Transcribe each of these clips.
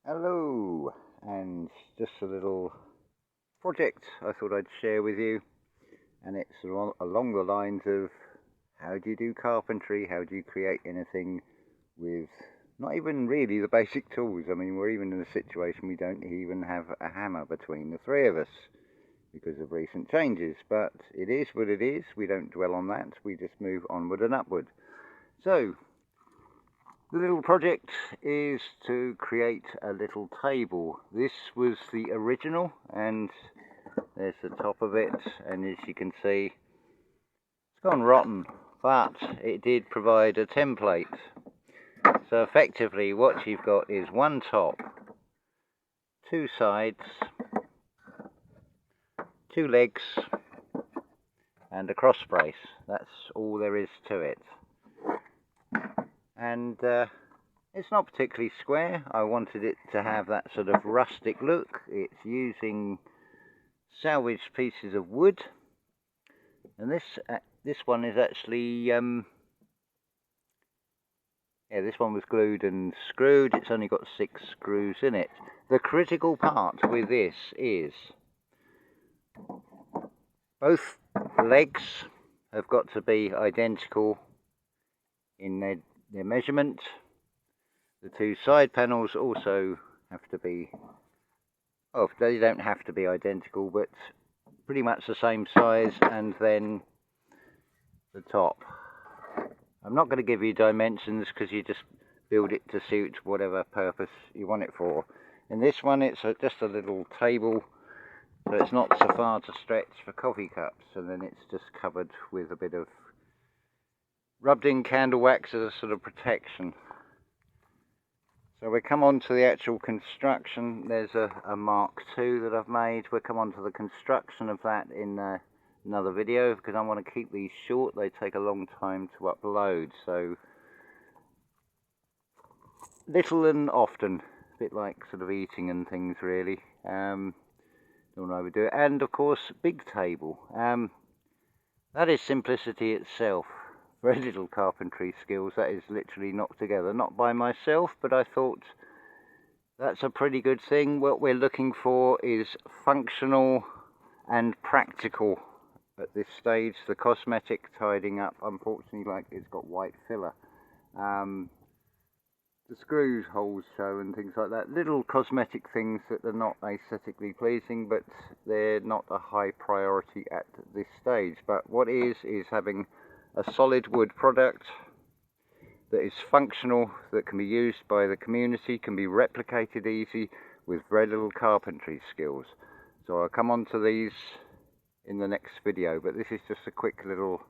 Hello, and just a little project I thought I'd share with you, and it's along the lines of how do you do carpentry, how do you create anything with not even really the basic tools. I mean, we're even in a situation we don't even have a hammer between the three of us because of recent changes, but it is what it is. We don't dwell on that, we just move onward and upward. So the little project is to create a little table. This was the original, and there's the top of it, and as you can see, it's gone rotten, but it did provide a template. So effectively what you've got is one top, two sides, two legs, and a cross brace. That's all there is to it. And it's not particularly square. I wanted it to have that sort of rustic look. It's using salvaged pieces of wood, and this one is actually this one was glued and screwed. It's only got 6 screws in it. The critical part with this is both legs have got to be identical in their measurement. The 2 side panels also have to be, oh, they don't have to be identical, but pretty much the same size, and then the top. I'm not going to give you dimensions because you just build it to suit whatever purpose you want it for. In this one it's just a little table, so it's not so far to stretch for coffee cups, and then it's just covered with a bit of rubbed in candle wax as a sort of protection. So we come on to the actual construction. There's a Mark II that I've made. We'll come on to the construction of that in another video, because I want to keep these short. They take a long time to upload, so little and often, a bit like sort of eating and things really. Don't overdo it. And of course, big table. That is simplicity itself. Very little carpentry skills. That is literally knocked together, not by myself, but I thought that's a pretty good thing. What we're looking for is functional and practical at this stage. The cosmetic tidying up, unfortunately, like it's got white filler. The screw holes show and things like that. Little cosmetic things that are not aesthetically pleasing, but they're not a high priority at this stage. But what is having a solid wood product that is functional, that can be used by the community, can be replicated easy with very little carpentry skills. So I'll come on to these in the next video, but this is just a quick little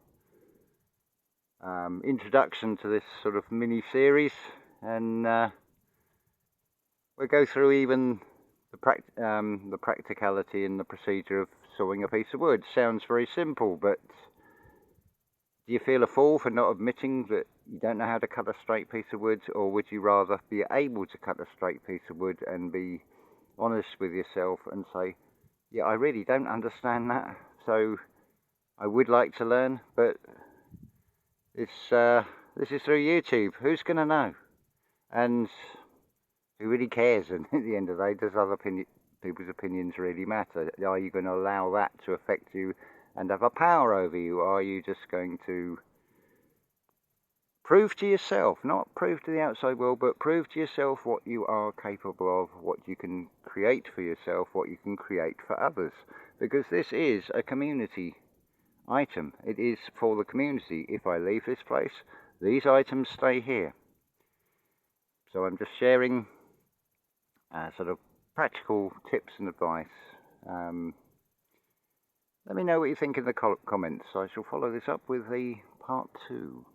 introduction to this sort of mini series, and we'll go through even the practicality and the procedure of sawing a piece of wood. Sounds very simple, but do you feel a fool for not admitting that you don't know how to cut a straight piece of wood, or would you rather be able to cut a straight piece of wood and be honest with yourself and say, yeah, I really don't understand that, so I would like to learn, but this is through YouTube. Who's going to know? And who really cares? And at the end of the day, does other people's opinions really matter? Are you going to allow that to affect you and have a power over you? Are you just going to prove to yourself, not prove to the outside world, but prove to yourself what you are capable of, what you can create for yourself, what you can create for others? Because this is a community item. It is for the community. If I leave this place, these items stay here. So I'm just sharing sort of practical tips and advice. Let me know what you think in the comments. I shall follow this up with the part 2.